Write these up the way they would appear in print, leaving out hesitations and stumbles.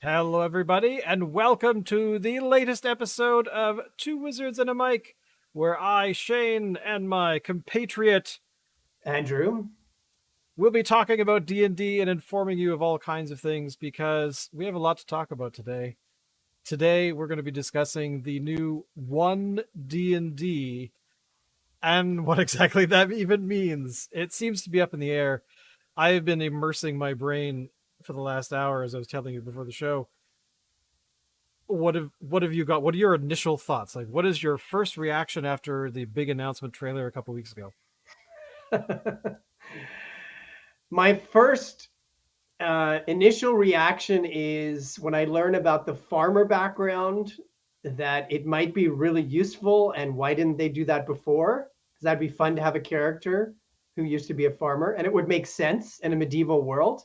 Hello, everybody, and welcome to the latest episode of Two Wizards and a Mic, where I, Shane, and my compatriot Andrew. will be talking about D&D and informing you of all kinds of things because we have a lot to talk about today. Today, we're going to be discussing the new 1 D&D and what exactly that even means. It seems to be up in the air. I have been immersing my brain for the last hour, as I was telling you before the show. What have you got? What are your initial thoughts? Like, what is your first reaction after the big announcement trailer a couple weeks ago? My first initial reaction is when I learn about the farmer background, that it might be really useful. And why didn't they do that before? Because that'd be fun to have a character who used to be a farmer, and it would make sense in a medieval world.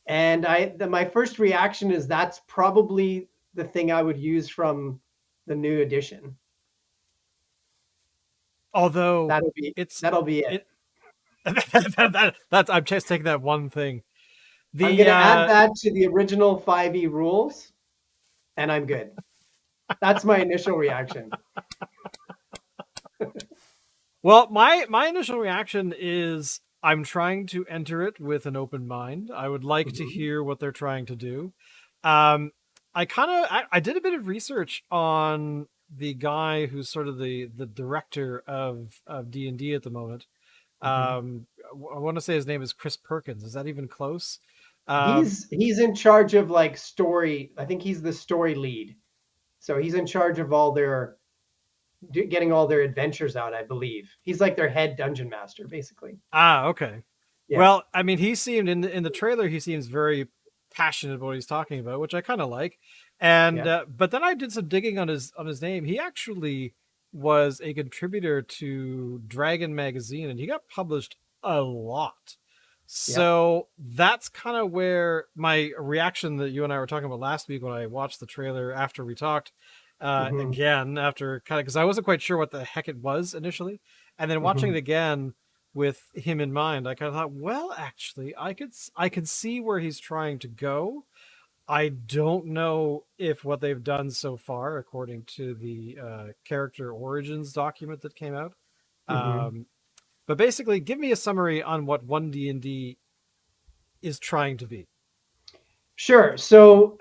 And my first reaction is that's probably the thing I would use from the new edition. Although That'll be it's that'll be it. it that's I'm just taking that one thing. I'm The gonna add that to the original 5e rules, and I'm good. That's my initial reaction. Well, my initial reaction is I'm trying to enter it with an open mind. I would like to Mhm. hear what they're trying to do. Um, I did a bit of research on the guy who's sort of the director of D&D at the moment. Mhm. I want to say his name is Chris Perkins. Is that even close? Um, He's in charge of like story. I think he's the story lead. So he's in charge of all their getting all their adventures out, I believe. He's like their head dungeon master basically. okay. Yeah. Well, I mean, he seemed in the trailer. He seems very passionate about what he's talking about, which I kind of like. And Yeah. but then I did some digging on his name. He actually was a contributor to Dragon magazine, and he got published a lot. Yeah. So that's kind of where my reaction that you and I were talking about last week when I watched the trailer after we talked Mhm. again after kind of because I wasn't quite sure what the heck it was initially, and then watching it Mhm. again with him in mind, I kind of thought, well, actually, I could see where he's trying to go. I don't know if what they've done so far, according to the character origins document that came out. Mhm. Um, but basically, give me a summary on what 1 D&D is trying to be. Sure. So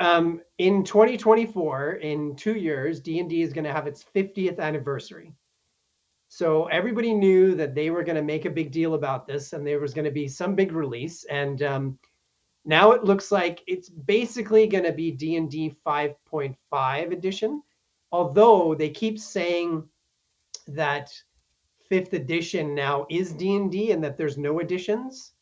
in 2024, in 2 years, D&D is going to have its 50th anniversary. So everybody knew that they were going to make a big deal about this, and there was going to be some big release. And now it looks like it's basically going to be D&D 5.5 edition, although they keep saying that fifth edition now is D&D and D and that there's no additions,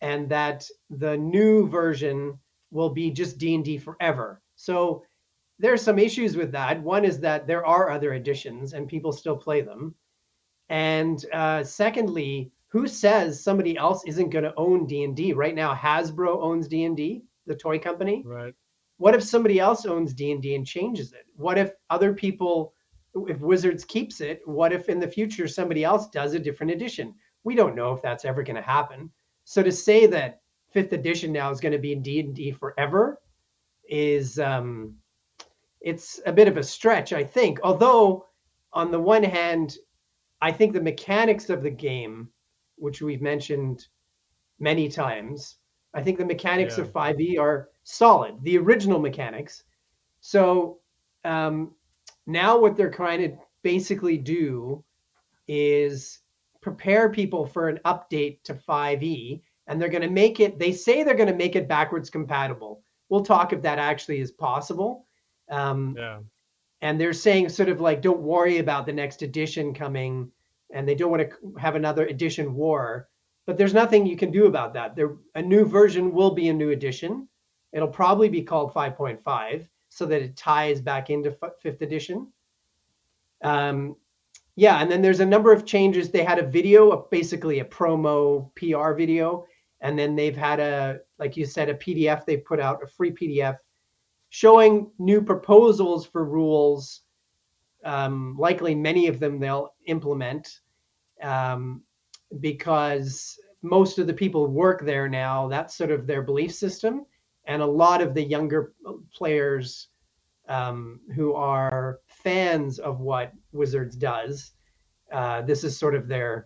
and that the new version will be just D&D forever. So there's some issues with that. One is that there are other editions and people still play them. And secondly, who says somebody else isn't going to own D&D? Right now, Hasbro owns D&D, the toy company. Right. What if somebody else owns D&D and changes it? What if other people, if Wizards keeps it, what if in the future somebody else does a different edition? We don't know if that's ever going to happen. So to say that fifth edition now is going to be in D&D forever is it's a bit of a stretch, I think. Although on the one hand, I think the mechanics of the game, which we've mentioned many times, I think the mechanics Yeah. of 5e are solid, the original mechanics. So um, now what they're trying to basically do is prepare people for an update to 5e, and they're going to make it, they say they're going to make it backwards compatible. We'll talk if that actually is possible. Um, Yeah. and they're saying sort of like, don't worry about the next edition coming, and they don't want to have another edition war. But there's nothing you can do about that. There, a new version will be a new edition. It'll probably be called 5.5 so that it ties back into fifth edition. Um, yeah, and then there's a number of changes. They had a video, basically a promo PR video, and then they've had a, like you said, a PDF. They put out a free PDF showing new proposals for rules. Likely many of them they'll implement um, because most of the people work there now. That's sort of their belief system. and a lot of the younger players who are fans of what Wizards does, this is sort of their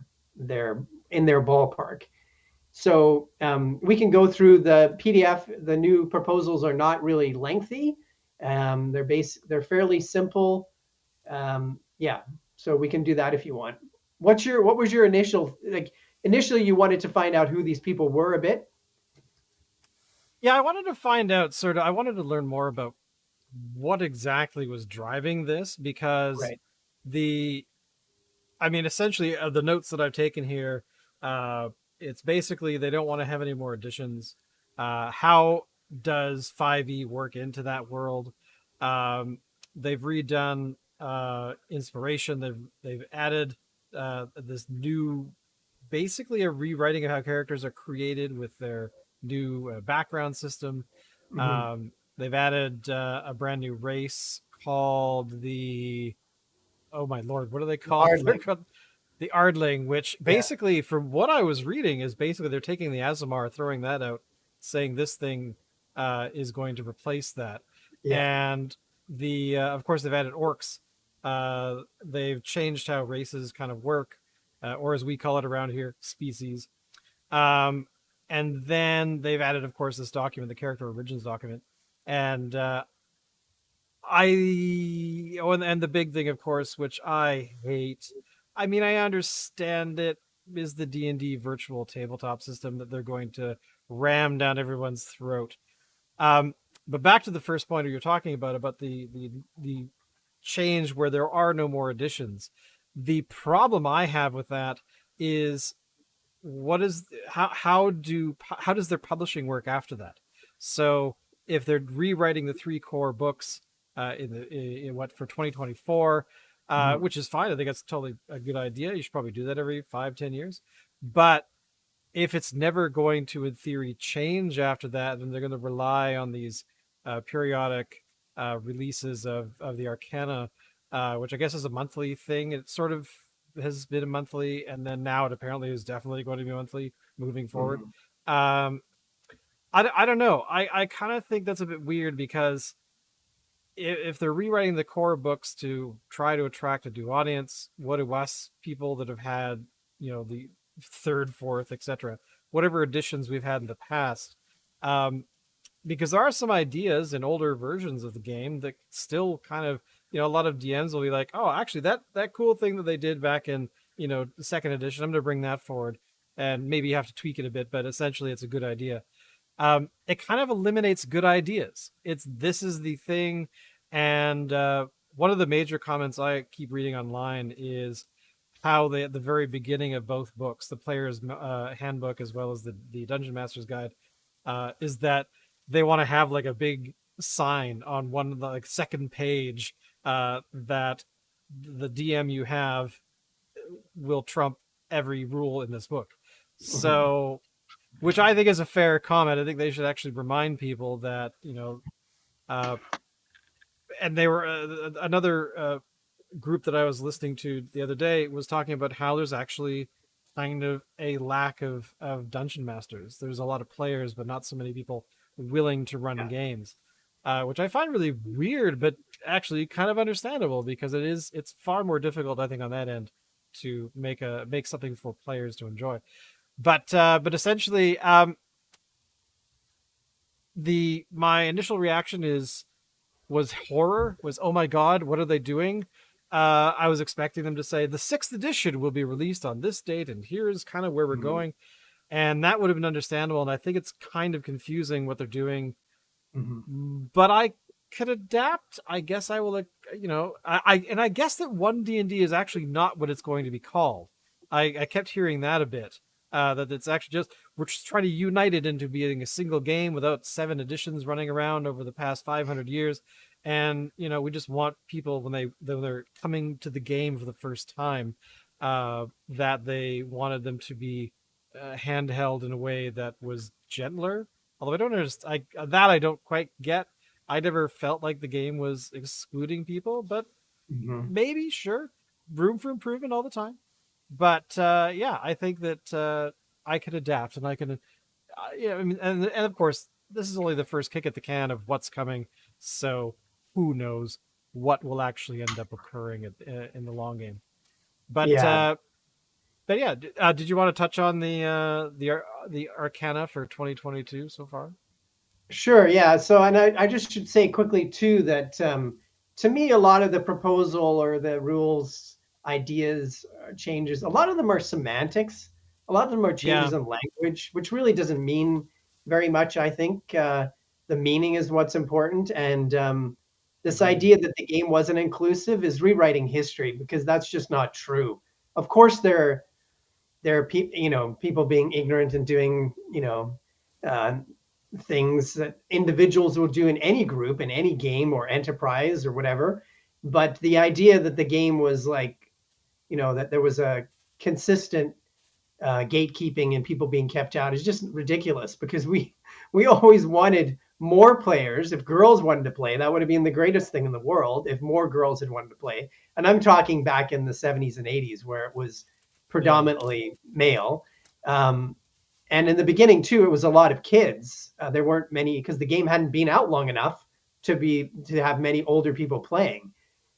in their ballpark. So we can go through the PDF. The new proposals are not really lengthy. They're fairly simple. Yeah, so we can do that if you want. What was your initial, like, initially you wanted to find out who these people were a bit? Yeah, I wanted to find out I wanted to learn more about what exactly was driving this, because Right. the I mean, essentially, the notes that I've taken here, uh, it's basically they don't want to have any more additions. How does 5e work into that world? They've redone inspiration. They've added this new, basically a rewriting of how characters are created with their new background system. Mm-hmm. They've added a brand new race called the, oh my lord, what are they called? They're Hardly. called the Ardling, which Yeah. basically, from what I was reading, is basically they're taking the Azamar, throwing that out, saying this thing is going to replace that. Yeah. And the of course they've added orcs. They've changed how races kind of work, or as we call it around here, species. Um, and then they've added, of course, this document, the character origins document, and and the big thing, of course, which I hate. I mean, I understand it, is the D&D virtual tabletop system that they're going to ram down everyone's throat. Um, but back to the first point you're talking about the change where there are no more additions. The problem I have with that is, what is how does their publishing work after that? So if they're rewriting the three core books in what, for 2024, Mm-hmm. which is fine. I think that's totally a good idea. You should probably do that every 5-10 years. But if it's never going to, in theory, change after that, then they're going to rely on these periodic releases of the Arcana, which I guess is a monthly thing. It sort of has been a monthly, and then now it apparently is definitely going to be monthly moving forward. Mm-hmm. Um, I don't know. I kind of think that's a bit weird, because if they're rewriting the core books to try to attract a new audience, what do us people that have had, the third, fourth, etc., whatever editions we've had in the past, um, because there are some ideas in older versions of the game that still kind of, a lot of DMs will be like, oh, actually that cool thing that they did back in, the second edition, I'm going to bring that forward, and maybe you have to tweak it a bit, but essentially it's a good idea. It kind of eliminates good ideas. This is the thing, and one of the major comments I keep reading online is how they, at the very beginning of both books, the player's handbook as well as the Dungeon Master's Guide, is that they want to have like a big sign on one of the, like, second page, that the DM you have will trump every rule in this book. Mm-hmm. So, which I think is a fair comment. I think they should actually remind people that, uh, and they were another group that I was listening to the other day was talking about how there's actually kind of a lack of dungeon masters. There's a lot of players, but not so many people willing to run Yeah. games, which I find really weird, but actually kind of understandable, because it's far more difficult, I think, on that end to make something for players to enjoy. But essentially, the my initial reaction was horror, was, oh my god, what are they doing? I was expecting them to say the sixth edition will be released on this date, and here's kind of where we're Mm-hmm. going, and that would have been understandable. And I think it's kind of confusing what they're doing, Mm-hmm. but I could adapt. I guess I will. I guess that one D&D is actually not what it's going to be called. I kept hearing that a bit. That it's actually just, we're just trying to unite it into being a single game without 7 editions running around over the past 500 years, and we just want people, when they're coming to the game for the first time, that they wanted them to be handheld in a way that was gentler. Although I don't understand, I don't quite get. I never felt like the game was excluding people, but Mm-hmm. maybe, sure, room for improvement all the time. But yeah, I think that I can adapt, and I can, yeah. I mean, and of course, this is only the first kick at the can of what's coming. So who knows what will actually end up occurring in the long game. But Yeah. yeah, did you want to touch on the Arcana for 2022 so far? Sure, yeah. So, and I just should say quickly too that to me, a lot of the proposal or the rules, ideas, changes, a lot of them are semantics. A lot of them are Yeah. changes in language, which really doesn't mean very much. I think the meaning is what's important. And this Agreed. idea that the game wasn't inclusive is rewriting history because that's just not true. Of course, there are people, people being ignorant and doing, uh, things that individuals will do in any group, in any game or enterprise or whatever. But the idea that the game was like, that there was a consistent gatekeeping and people being kept out is just ridiculous because we always wanted more players. If girls wanted to play, that would have been the greatest thing in the world if more girls had wanted to play. And I'm talking back in the 70s and 80s where it was Yeah. predominantly male. Um, and in the beginning too, it was a lot of kids. There weren't many because the game hadn't been out long enough to have many older people playing.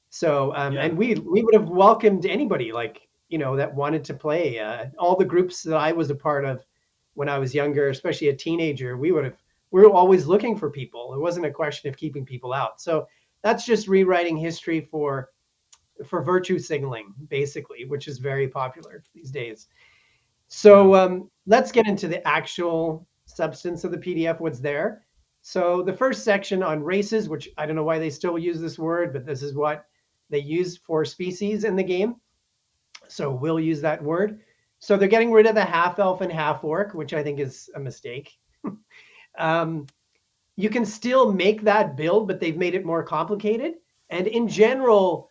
So, Yeah. and we would have welcomed anybody like, that wanted to play. All the groups that I was a part of when I was younger, especially a teenager, we were always looking for people. It wasn't a question of keeping people out. So that's just rewriting history for virtue signaling, basically, which is very popular these days. Yeah. So let's get into the actual substance of the PDF, what's there. So the first section on races, which I don't know why they still use this word, but this is what they use for species in the game. So we'll use that word. So they're getting rid of the half elf and half orc, which I think is a mistake. um, you can still make that build, but they've made it more complicated. And in general,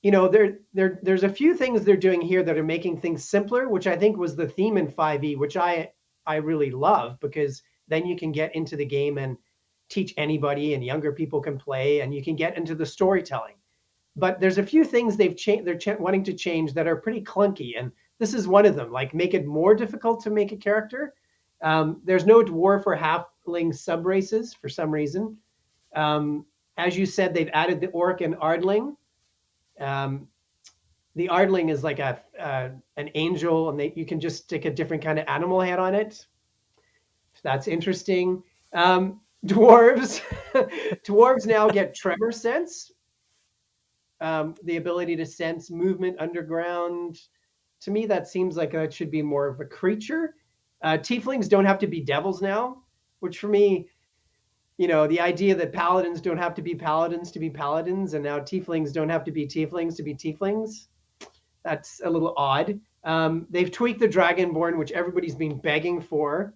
there's a few things they're doing here that are making things simpler, which I think was the theme in 5e, which I really love because then you can get into the game and teach anybody, and younger people can play, and you can get into the storytelling. But there's a few things they're wanting to change that are pretty clunky, and this is one of them. Like make it more difficult to make a character. There's no dwarf or halfling sub races for some reason. As you said, they've added the orc and ardling. Um, the ardling is like an angel, and you can just stick a different kind of animal head on it. That's interesting. Dwarves, dwarves now get tremor sense, the ability to sense movement underground. To me, that seems like that should be more of a creature. Tieflings don't have to be devils now, which for me, the idea that paladins don't have to be paladins to be paladins, and now tieflings don't have to be tieflings to be tieflings. That's a little odd. They've tweaked the Dragonborn, which everybody's been begging for,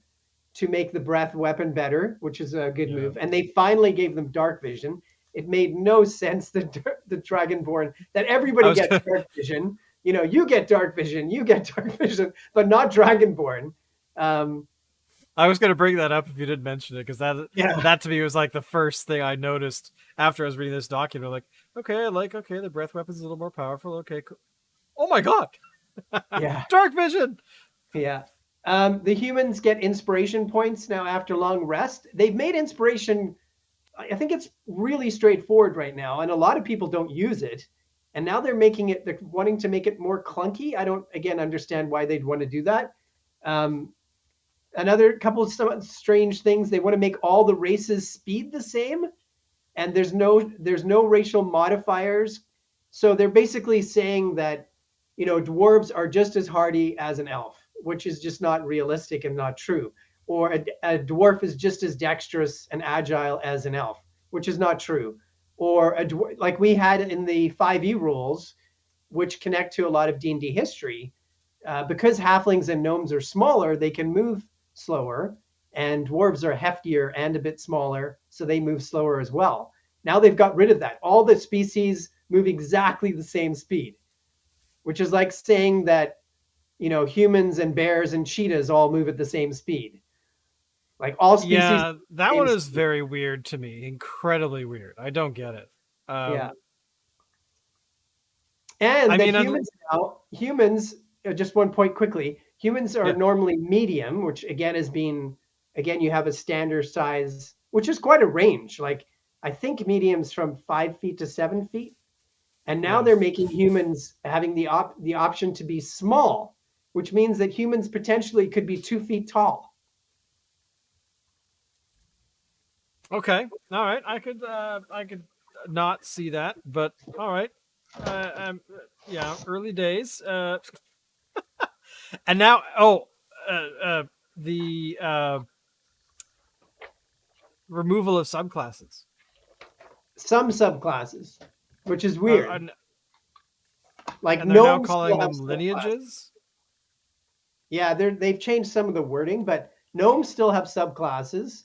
to make the breath weapon better, which is a good Yeah. move. And they finally gave them dark vision. It made no sense that the Dragonborn, that I everybody was gets gonna, dark vision. You get dark vision, you get dark vision, but not Dragonborn. Um, I was gonna bring that up if you didn't mention it, because yeah, that to me was like the first thing I noticed after I was reading this document. Like, okay, the breath weapon's a little more powerful. Okay, cool. Oh my god, yeah, dark vision. yeah. The humans get inspiration points now after long rest. They've made inspiration, I think it's really straightforward right now, and a lot of people don't use it. And now they're wanting to make it more clunky. I don't, again, understand why they'd want to do that. Um, Another couple of some strange things. They want to make all the races speed the same, and there's no racial modifiers. So they're basically saying that dwarves are just as hardy as an elf, which is just not realistic and not true. Or a dwarf is just as dexterous and agile as an elf, which is not true. Or like we had in the 5e rules, which connect to a lot of D&D history, because halflings and gnomes are smaller, they can move slower, and dwarves are heftier and a bit smaller, so they move slower as well. Now they've got rid of that. All the species move exactly the same speed, which is like saying that humans and bears and cheetahs all move at the same speed. Like all species, Yeah, that same one is speed. very weird to me. Incredibly weird. I don't get it. Yeah, Um, I and that mean, humans. Just one point quickly. Humans are yeah, normally medium, which again has been again, you have a standard size, which is quite a range. Like I think mediums from 5 feet to 7 feet. And now Yeah. they're making humans having the option to be small, which means that humans potentially could be 2 feet tall. Okay. All right. I could not see that, but all right. Yeah, early days. And now, the removal of subclasses. Some subclasses, which is Uh, weird. and, Like and they're now gnomes calling still have them subclasses. lineages. Yeah, they've changed some of the wording, but gnomes still have subclasses.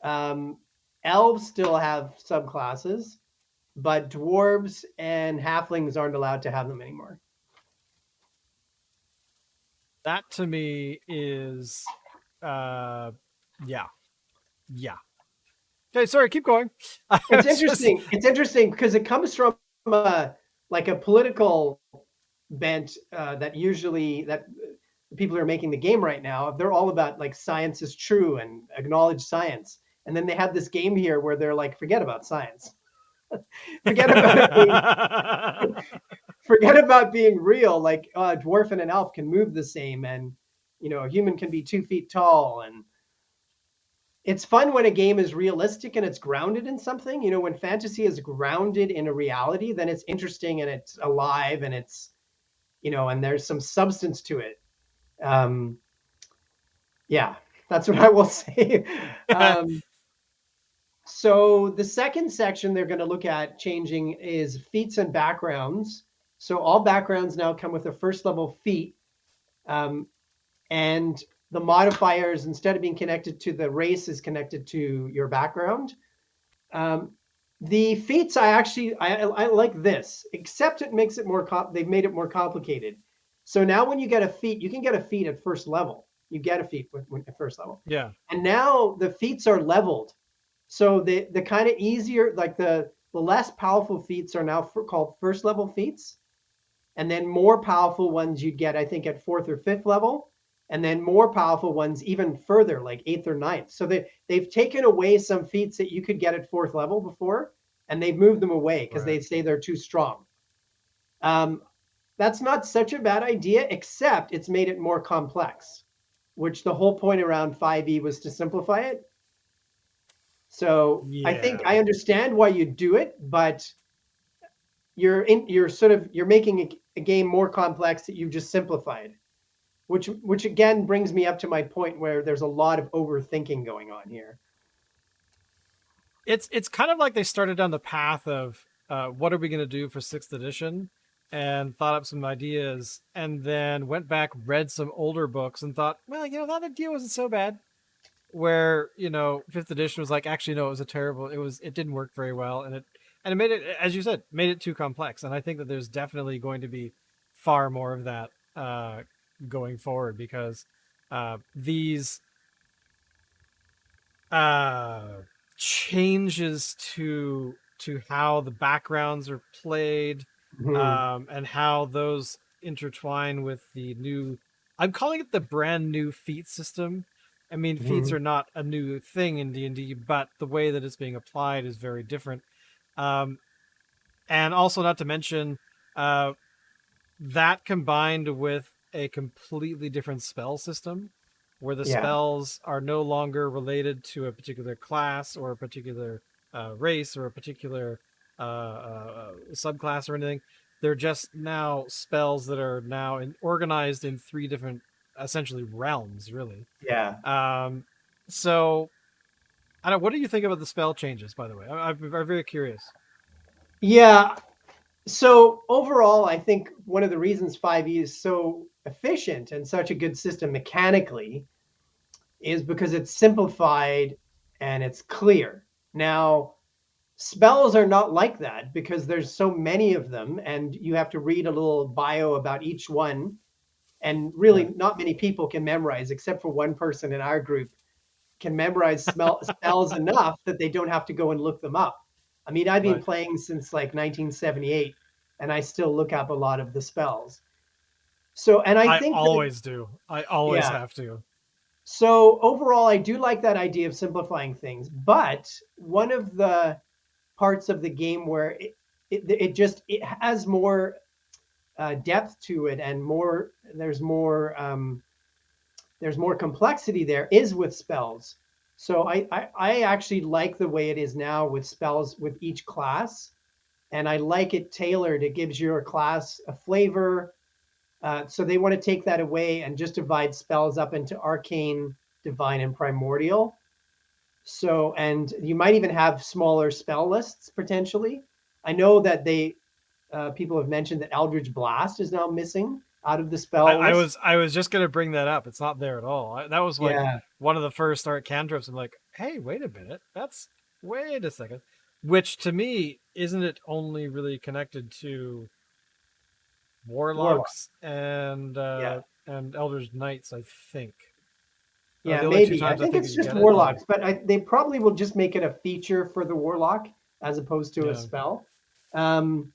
Um, Elves still have subclasses, but dwarves and halflings aren't allowed to have them anymore. That to me is, uh, yeah, yeah. Okay, sorry, keep going. It's Just interesting. It's interesting because it comes from like a political bent that usually that the people who are making the game right now, they're all about like science is true and acknowledge science. And then they have this game here where they're like, forget about science, forget about it being, forget about being real. Like a dwarf and an elf can move the same, and a human can be 2 feet tall. And it's fun when a game is realistic and it's grounded in something. When fantasy is grounded in a reality, then it's interesting and it's alive and it's and there's some substance to it. Um, yeah, that's what I will say. So the second section they're going to look at changing is feats and backgrounds. So all backgrounds now come with a first level feat, and the modifiers, instead of being connected to the race, is connected to your background. The feats, I like this, except it makes it more they've made it more complicated. So now when you get a feat, you can get a feat at first level. You get a feat at first level, yeah. and now the feats are leveled. So the kind of easier, like the less powerful feats are now called first level feats, and then more powerful ones you'd get, I think, at fourth or fifth level, and then more powerful ones even further, like eighth or ninth. So they've taken away some feats that you could get at fourth level before, and they've moved them away because they say they're too strong. That's not such a bad idea, except it's made it more complex, which the whole point around 5e was to simplify it. So I think I understand why you do it, but you're making a game more complex that you've just simplified, which again brings me up to my point where there's a lot of overthinking going on here. It's kind of like they started down the path of what are we going to do for 6th edition, and thought up some ideas, and then went back, read some older books, and thought, well, that idea wasn't so bad. Where 5th edition was like, actually no, it was it didn't work very well, and it made it, as you said, made it too complex. And I think that there's definitely going to be far more of that going forward, because these changes to how the backgrounds are played, and how those intertwine with the new, I'm calling it the brand new feat system. I mean, feats are not a new thing in D&D, but the way that it's being applied is very different. And also, not to mention, that combined with a completely different spell system, where the spells are no longer related to a particular class or a particular race or a particular subclass or anything. They're just now spells that are now organized in 3 different, essentially, realms, really. So I don't. What do you think about the spell changes? By the way, I'm very curious. Yeah. So overall, I think one of the reasons 5e is so efficient and such a good system mechanically is because it's simplified and it's clear. Now, spells are not like that because there's so many of them, and you have to read a little bio about each one. And really, not many people can memorize, except for one person in our group, can memorize spells enough that they don't have to go and look them up. I mean, I've been playing since like 1978, and I still look up a lot of the spells. So, and I think always do. I always have to. So overall, I do like that idea of simplifying things, but one of the parts of the game where it has more depth to it and more there's more complexity there is with spells. So I actually like the way it is now with spells with each class, and I like it tailored. It gives your class a flavor. So they want to take that away and just divide spells up into arcane, divine, and primordial. So, and you might even have smaller spell lists potentially. I know that people have mentioned that Eldridge Blast is now missing out of the spell list. I was just gonna bring that up. It's not there at all. That was like Yeah, one of the first art cantrips. I'm like, hey, wait a minute. That's wait a second. Which to me, isn't it only really connected to Warlock. warlocks Yeah, and elders knights? I think yeah, the only two maybe. I times I think think it's you just get it. Yeah, Warlocks, but they probably will just make it a feature for the Warlock as opposed to a yeah, spell. Um,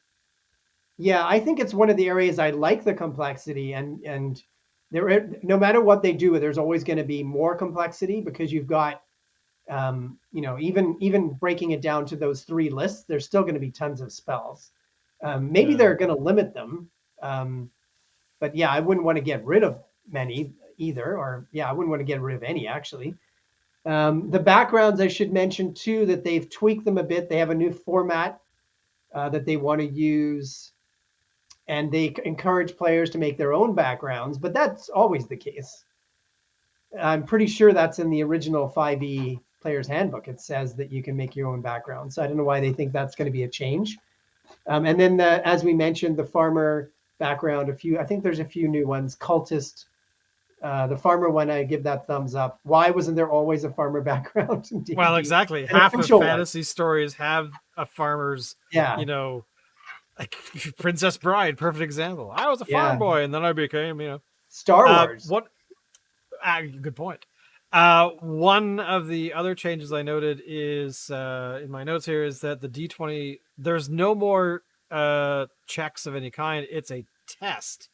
Yeah, I think it's one of the areas I like the complexity, and no matter what they do, there's always going to be more complexity because you've got even breaking it down to those three lists, there's still going to be tons of spells. Maybe yeah. they're going to limit them, um, but yeah, I wouldn't want to get rid of many either, or yeah, I wouldn't want to get rid of any actually. The backgrounds I should mention too that they've tweaked them a bit. They have a new format that they want to use, and they encourage players to make their own backgrounds, but that's always the case. I'm pretty sure that's in the original 5e player's handbook. It says that you can make your own background. So I don't know why they think that's going to be a change. And then, as we mentioned, the farmer background, I think there's a few new ones. Cultist, the farmer one, I give that thumbs up. Why wasn't there always a farmer background in Well, D&D? exactly. An Half of official one. fantasy stories have a farmer's, Yeah, you know, like Princess Bride, perfect example. I was a farm yeah. boy, and then I became, Star Wars. what? Good point. One of the other changes I noted is in my notes here is that the D20 there's no more checks of any kind. It's a test,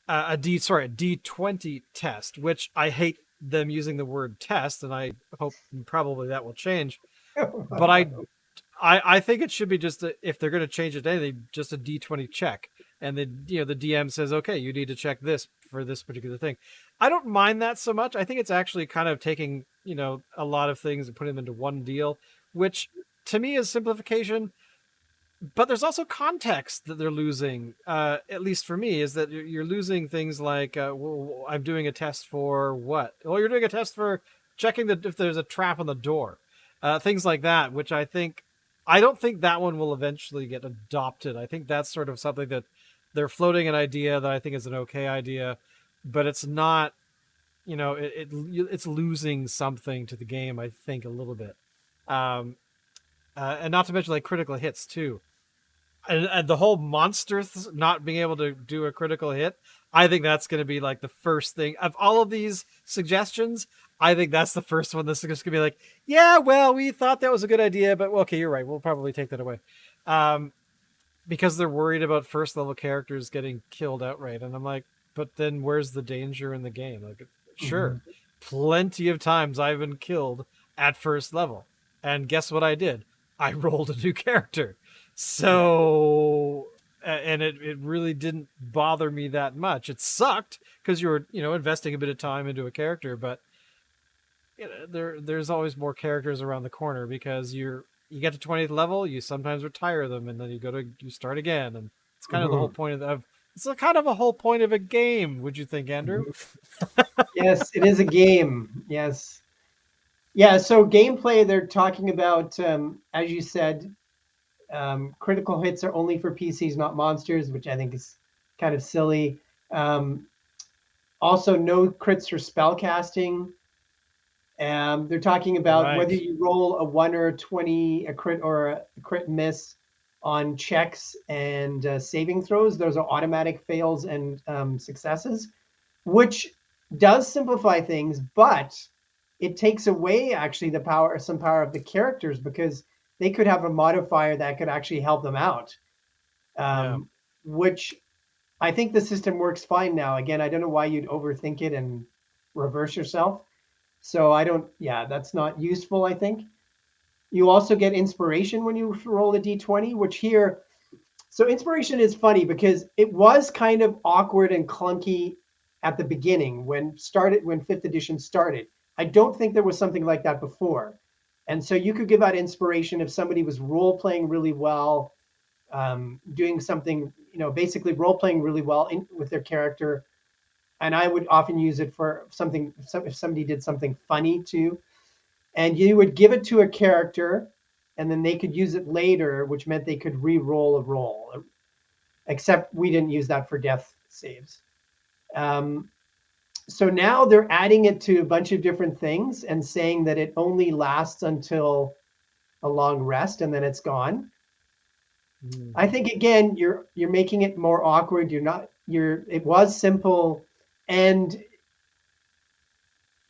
a D20 test, which I hate them using the word test, and I hope probably that will change. But I think it should be just if they're going to change it to anything, just a D20 check, and then the DM says, okay, you need to check this for this particular thing. I don't mind that so much. I think it's actually kind of taking a lot of things and putting them into one deal, which to me is simplification. But there's also context that they're losing. At least for me, is that you're losing things like, well, I'm doing a test for what? Well, you're doing a test for checking if there's a trap on the door, things like that. Which I don't think that one will eventually get adopted. I think that's sort of something that they're floating an idea that I think is an okay idea, but it's not. It's losing something to the game. I think a little bit, um, and not to mention like critical hits too, and the whole monster not being able to do a critical hit. I think that's going to be like the first thing of all of these suggestions. I think that's the first one that's just going to be like, yeah, well, we thought that was a good idea, but okay, you're right. We'll probably take that away. Um, because they're worried about first level characters getting killed outright. And I'm like, but then where's the danger in the game? Like, sure, Mhm. plenty of times I've been killed at first level. And guess what I did? I rolled a new character. Yeah. So, and it really didn't bother me that much. It sucked because you were, investing a bit of time into a character, but there's always more characters around the corner because you get to 20th level, you sometimes retire them, and then you start again, and it's kind of the whole Mhm. point of it's a kind of a whole point of a game. Would you think, Andrew? Mhm. Yes, it is a game. Yes. Yeah, so gameplay, they're talking about, as you said, critical hits are only for PCs, not monsters, which I think is kind of silly. Um, Also, no crits for spell casting. They're talking about whether Right. you roll a 1 or a 20, a crit or a crit miss on checks and saving throws. Those are automatic fails and successes, which does simplify things, but it takes away actually some power of the characters because they could have a modifier that could actually help them out, Yeah. which I think the system works fine now. Again, I don't know why you'd overthink it and reverse yourself. So I don't, yeah, that's not useful, I think. You also get inspiration when you roll a d20, which here, so inspiration is funny because it was kind of awkward and clunky at the beginning when fifth edition started. I don't think there was something like that before. And so you could give out inspiration if somebody was role playing really well, doing something, basically role playing really well with their character. And I would often use it for something, if somebody did something funny too. And you would give it to a character, and then they could use it later, which meant they could re-roll a roll. Except we didn't use that for death saves. Um, so now they're adding it to a bunch of different things and saying that it only lasts until a long rest and then it's gone. I think again you're making it more awkward. It was simple, and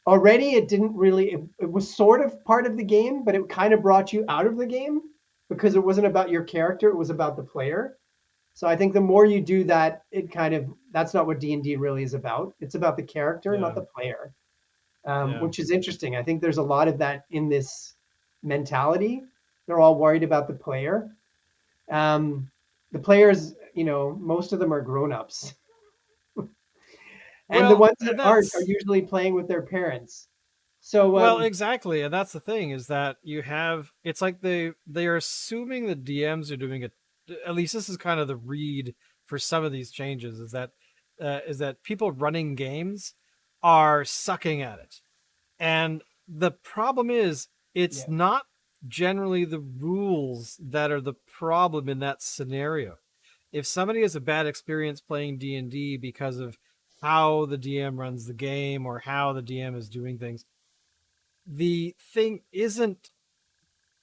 already it didn't really it was sort of part of the game, but it kind of brought you out of the game because it wasn't about your character, it was about the player. So I think the more you do that, that's not what D&D really is about. It's about the character, not Yeah. the player, Yeah. which is interesting. I think there's a lot of that in this mentality. They're all worried about the player. The players, most of them are grown-ups. And the Well, ones that and aren't are that's usually playing with their parents. So, well, exactly, and that's the thing is that you have it's like they are assuming the DMs are doing it. At least this is kind of the read for some of these changes is that people running games are sucking at it. And the problem is, it's yeah, not generally the rules that are the problem in that scenario. If somebody has a bad experience playing D&D because of how the DM runs the game or how the DM is doing things, the thing isn't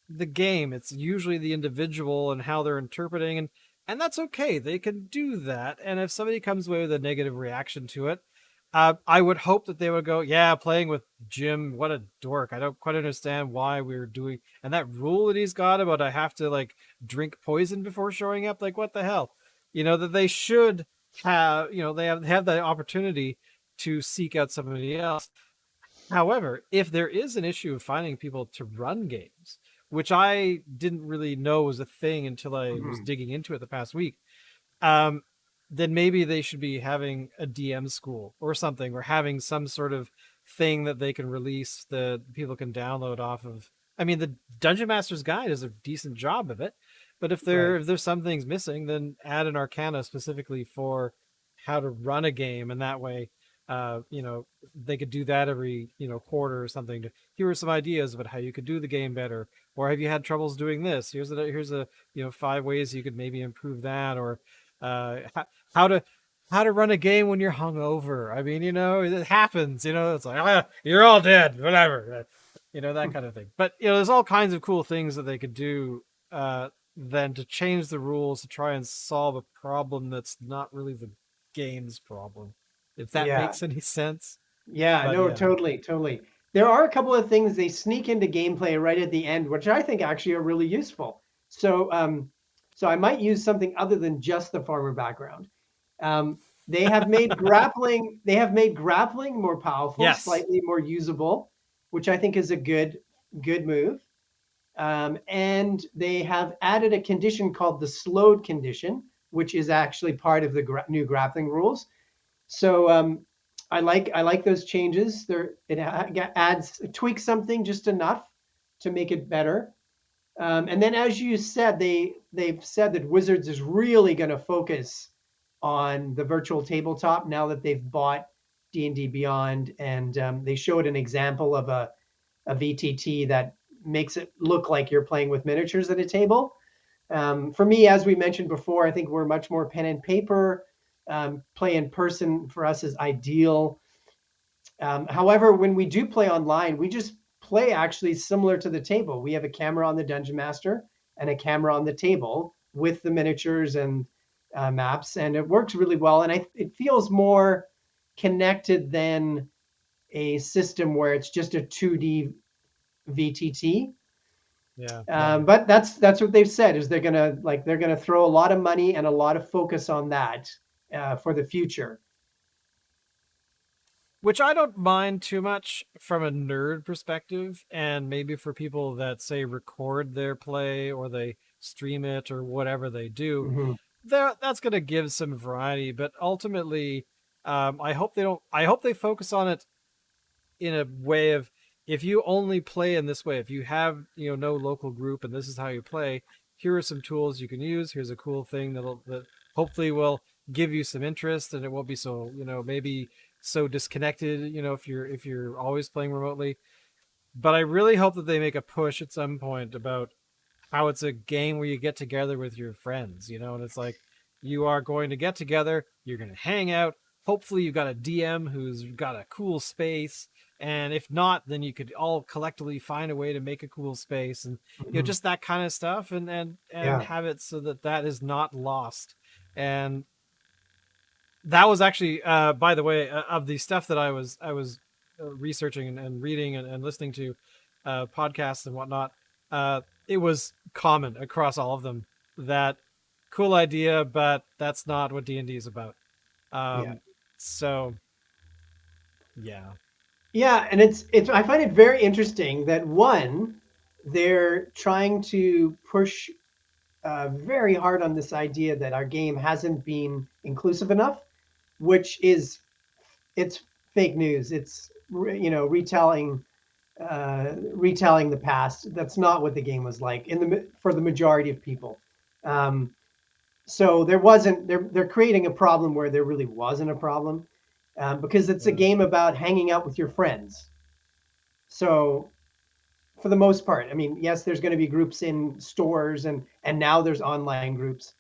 the game, it's usually the individual and how they're interpreting, and that's okay, they can do that. And if somebody comes away with a negative reaction to it, I would hope that they would go, yeah, playing with Jim, what a dork, I don't quite understand why we're doing, and that rule that he's got about I have to like drink poison before showing up, like what the hell, that they should have, they have that opportunity to seek out somebody else. However, if there is an issue of finding people to run games, which I didn't really know was a thing until I was mhm. digging into it the past week, um, then maybe they should be having a DM school or something, or having some sort of thing that they can release that people can download off of. I mean, the Dungeon Master's Guide does a decent job of it, but Right. if there's some things missing, then add an Arcana specifically for how to run a game, and that way, uh, you know, they could do that every quarter or something. To here are some ideas about how you could do the game better, or have you had troubles doing this? Here's a 5 ways you could maybe improve that, or uh, how to how to run a game when you're hungover. I mean, it happens. It's like you're all dead, whatever. That kind of thing. But there's all kinds of cool things that they could do. Than to change the rules to try and solve a problem that's not really the game's problem. If that Yeah. makes any sense. Yeah, But no, yeah, totally, totally. There are a couple of things they sneak into gameplay right at the end, which I think actually are really useful. So I might use something other than just the farmer background. Um, they have made grappling more powerful, yes, slightly more usable, which I think is a good move. And they have added a condition called the slowed condition, which is actually part of the new grappling rules. So I like those changes. It tweaks something just enough to make it better. And then, as you said, they've said that Wizards is really going to focus on the virtual tabletop now that they've bought D&D Beyond, and they showed an example of a VTT that makes it look like you're playing with miniatures at a table. For me, as we mentioned before, I think we're much more pen and paper. Play in person for us is ideal. However, when we do play online, we just play actually similar to the table. We have a camera on the Dungeon Master and a camera on the table with the miniatures and maps, and it works really well. And it feels more connected than a system where it's just a 2D VTT. yeah, yeah. But that's what they've said is they're gonna throw a lot of money and a lot of focus on that for the future. which I don't mind too much from a nerd perspective, and maybe for people that say record their play or they stream it or whatever they do, Hmm. that's going to give some variety. But ultimately, I hope they don't. I hope they focus on it in a way of, if you only play in this way, if you have no local group and this is how you play, here are some tools you can use. Here's a cool thing that hopefully will give you some interest, and it won't be so maybe so disconnected. If you're always playing remotely. But I really hope that they make a push at some point about how it's a game where you get together with your friends, and it's like you are going to get together, you're going to hang out. Hopefully, you've got a DM who's got a cool space, and if not, then you could all collectively find a way to make a cool space, and Hmm. just that kind of stuff, and Yeah. have it so that that is not lost. And that was actually, by the way, of the stuff that I was researching and reading and listening to podcasts and whatnot. It was common across all of them that cool idea, but that's not what D&D is about. Yeah. So yeah, Yeah, and it's I find it very interesting that one, they're trying to push very hard on this idea that our game hasn't been inclusive enough, which is it's fake news. It's retelling the past. That's not what the game was like for the majority of people. Um, so there wasn't they're creating a problem where there really wasn't a problem, because it's a yeah. game about hanging out with your friends. So for the most part, I mean, yes, there's going to be groups in stores, and now there's online groups,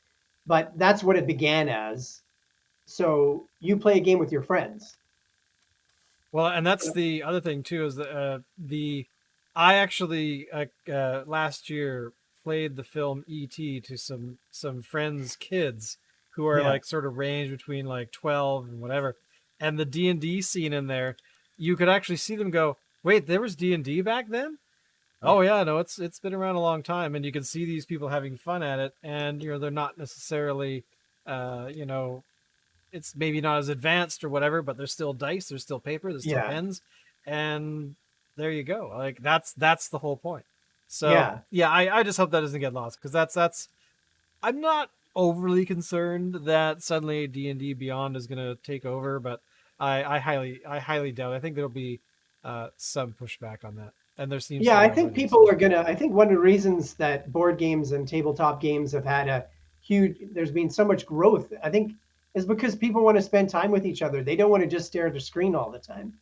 but that's what it began as. So you play a game with your friends. Well, and that's the other thing too, is that the I actually last year played the film E.T. to some friends' kids who are Yeah. like sort of range between like 12 and whatever, and the D&D scene in there, you could actually see them go, "Wait, there was D&D back then?" Yeah. Oh yeah, no, it's been around a long time, and you can see these people having fun at it, and they're not necessarily, uh, you know, it's maybe not as advanced or whatever, but there's still dice, there's still paper, there's still Yeah. pens, and there you go. Like that's the whole point. So Yeah. yeah, I just hope that doesn't get lost, because that's I'm not overly concerned that suddenly D&D Beyond is going to take over, but I highly doubt. I think there'll be some pushback on that, and there seems to Yeah, be I think already. people So are gonna. I think one of the reasons that board games and tabletop games have had a there's been so much growth, I think, is because people want to spend time with each other. They don't want to just stare at the screen all the time.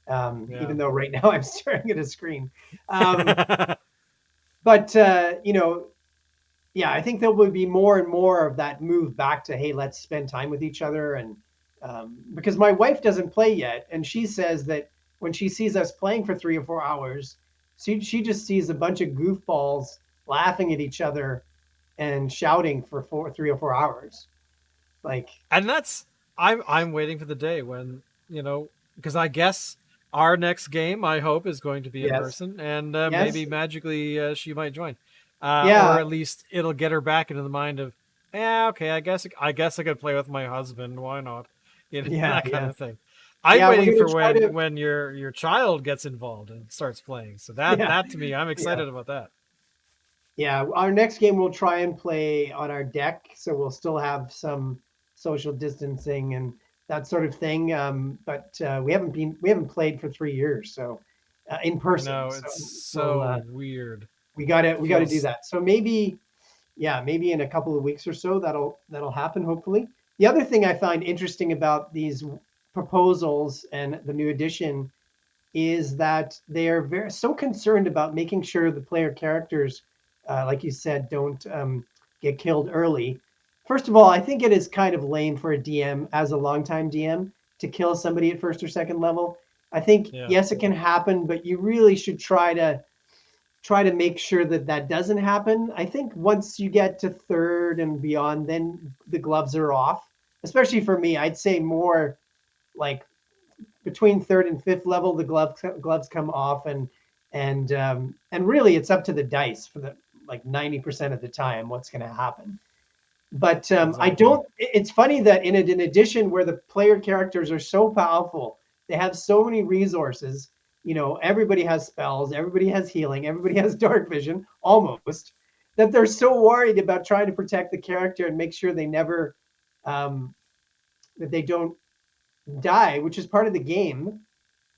yeah. Even though right now I'm staring at a screen. Um, but yeah, I think there will be more and more of that move back to, hey, let's spend time with each other. And because my wife doesn't play yet, and she says that when she sees us playing for 3 or 4 hours, she just sees a bunch of goofballs laughing at each other and shouting for 3 or 4 hours. Like, And that's I'm waiting for the day when because I guess our next game, I hope, is going to be in yes, person, and yes, maybe magically she might join, or yeah, at least it'll get her back into the mind of, yeah, okay, I guess I could play with my husband, why not, yeah, that kind yeah, of thing. I'm yeah. We're waiting gonna for try to, when your child gets involved and starts playing, so that yeah, that to me, I'm yeah. excited about that. Yeah, our next game we'll try and play on our deck, so we'll still have some social distancing and that sort of thing. But we haven't played for 3 years, so in person. No, So it's we'll so weird. we gotta do Feels that. So maybe, yeah, maybe in a couple of weeks or so that'll happen. Hopefully. The other thing I find interesting about these proposals and the new edition is that they are very so concerned about making sure the player characters, like you said, don't get killed early. First of all, I think it is kind of lame for a DM as a longtime DM to kill somebody at first or second level. I think yeah. yes, it can happen, but you really should try to make sure that that doesn't happen. I think once you get to third and beyond, then the gloves are off. Especially for me, I'd say more like between third and fifth level, the gloves come off, and really it's up to the dice for the like 90% of the time what's going to happen. But I Exactly. don't. It's funny that in an edition where the player characters are so powerful, They have so many resources. Everybody has spells, everybody has healing, everybody has dark vision, almost, that they're so worried about trying to protect the character and make sure they never, that they don't die, which is part of the game.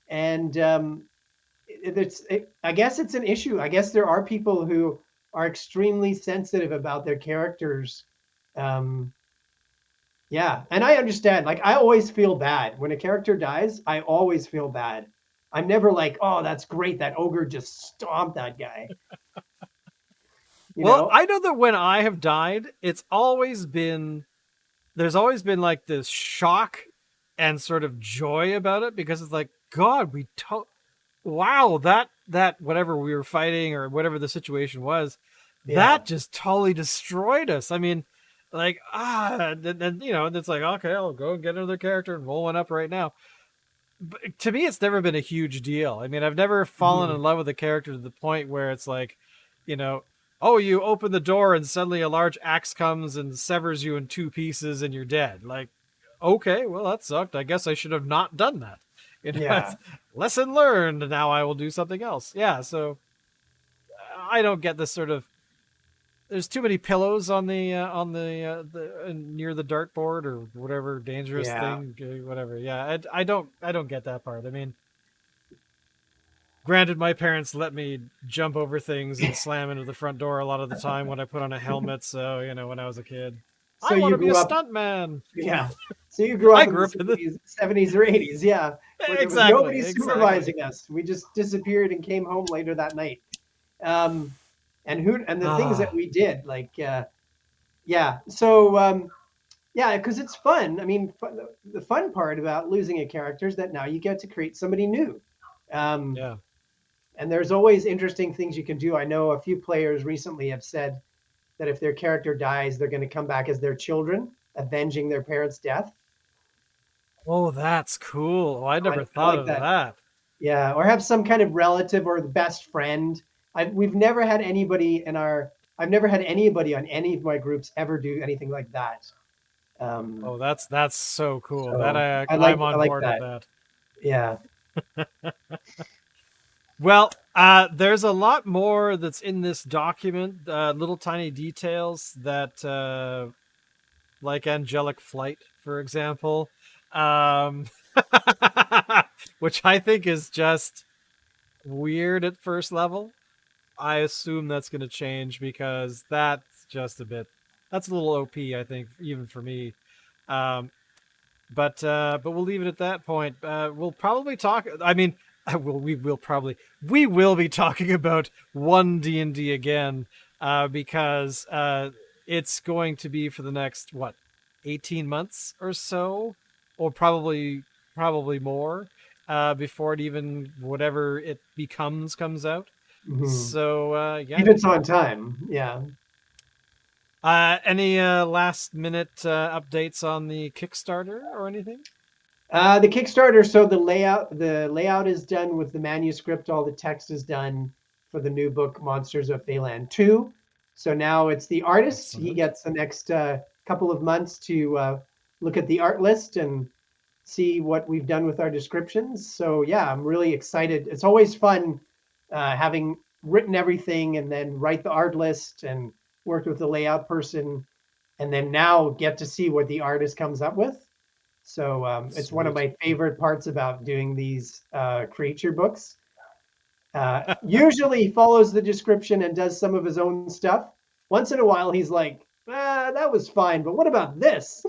And I guess it's an issue. I guess there are people who are extremely sensitive about their characters. Um, yeah, and I understand. Like, I always feel bad when a character dies. I always feel bad. I'm never like, oh, that's great. That ogre just stomped that guy. Well, I know that when I have died, there's always been like this shock and sort of joy about it, because it's like, God, wow, that whatever we were fighting or whatever the situation was, that just totally destroyed us. I mean, like, and it's like, okay, I'll go and get another character and roll one up right now. But to me, it's never been a huge deal. I mean, I've never fallen in love with a character to the point where it's like, oh, you open the door and suddenly a large axe comes and severs you in two pieces and you're dead. Like, okay, well, that sucked. I guess I should have not done that. Lesson learned. Now I will do something else. Yeah, so I don't get this sort of. There's too many pillows on the near the dartboard or whatever dangerous thing, whatever. Yeah, I don't get that part. I mean, granted, my parents let me jump over things and slam into the front door a lot of the time when I put on a helmet. So when I was a kid, so I want to be a stuntman. Yeah. So you grew up in the 70s or 80s, yeah. Where there was nobody supervising us. We just disappeared and came home later that night. And the things that we did, like, yeah. So, because it's fun. I mean, the fun part about losing a character is that now you get to create somebody new. Yeah. And there's always interesting things you can do. I know a few players recently have said that if their character dies, they're going to come back as their children, avenging their parents' death. Oh, that's cool. Oh, I never thought of that. Yeah, or have some kind of relative or the best friend. We've never had anybody I've never had anybody on any of my groups ever do anything like that. Oh, that's so cool. So that I'm on board with that. Yeah. Well, there's a lot more that's in this document, little tiny details that, like angelic flight, for example, which I think is just weird at first level. I assume that's going to change because that's just that's a little OP, I think, even for me. But we'll leave it at that point. We'll probably talk. I mean, we will be talking about one D&D again, because it's going to be for the next 18 months or so, or probably more, before it even whatever it becomes comes out. Mm-hmm. So yeah, if it's on time, yeah. Any last minute updates on the Kickstarter or anything? The Kickstarter, so the layout is done with the manuscript. All the text is done for the new book, Monsters of Phalan 2. So now it's the artist. Excellent. He gets the next couple of months to look at the art list and see what we've done with our descriptions. So yeah, I'm really excited. It's always fun having written everything and then write the art list and worked with the layout person, and then now get to see what the artist comes up with. So it's one of my favorite parts about doing these creature books. Usually he follows the description and does some of his own stuff. Once in a while, he's like, that was fine, but what about this?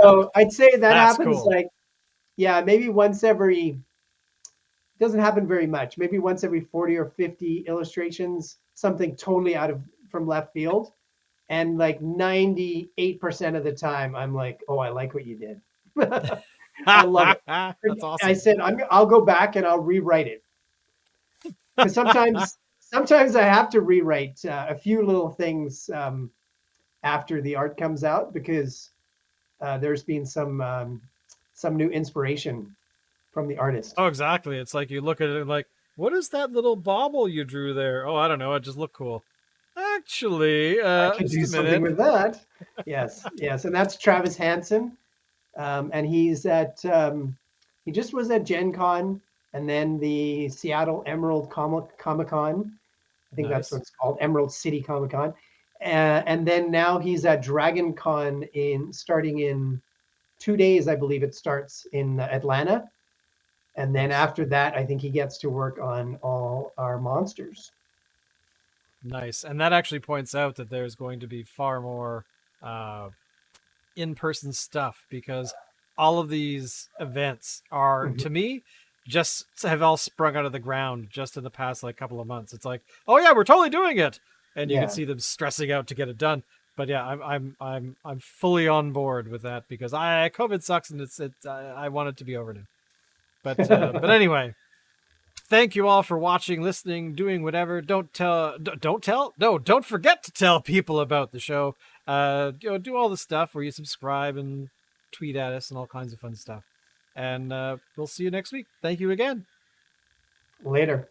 So I'd say that's happens cool. Like, yeah, maybe once every, doesn't happen very much. Maybe once every 40 or 50 illustrations, something totally from left field. And like 98% of the time, I'm like, oh, I like what you did. I love it. That's awesome. I said, I'll go back and I'll rewrite it. Because sometimes I have to rewrite a few little things after the art comes out, because there's been some new inspiration from the artist. Oh, exactly. It's like you look at it and like, what is that little bauble you drew there? Oh, I don't know. It just looked cool. Actually, I could do something with that. Yes. And that's Travis Hansen. And he just was at Gen Con and then the Seattle Emerald Comic Con. I think that's what Nice. it's called, Emerald City Comic Con. And then now he's at Dragon Con starting in 2 days, I believe it starts in Atlanta. And then Nice. after that, I think he gets to work on all our monsters. Nice. And that actually points out that there's going to be far more in-person stuff, because all of these events are, Mhm. to me, just have all sprung out of the ground just in the past like couple of months. It's like, oh yeah, we're totally doing it, and you can Yeah. see them stressing out to get it done. But yeah, I'm fully on board with that, because COVID sucks, and I want it to be over now. But anyway, thank you all for watching, listening, doing whatever. Don't forget to tell people about the show. Do all the stuff where you subscribe and tweet at us and all kinds of fun stuff. And we'll see you next week. Thank you again. Later.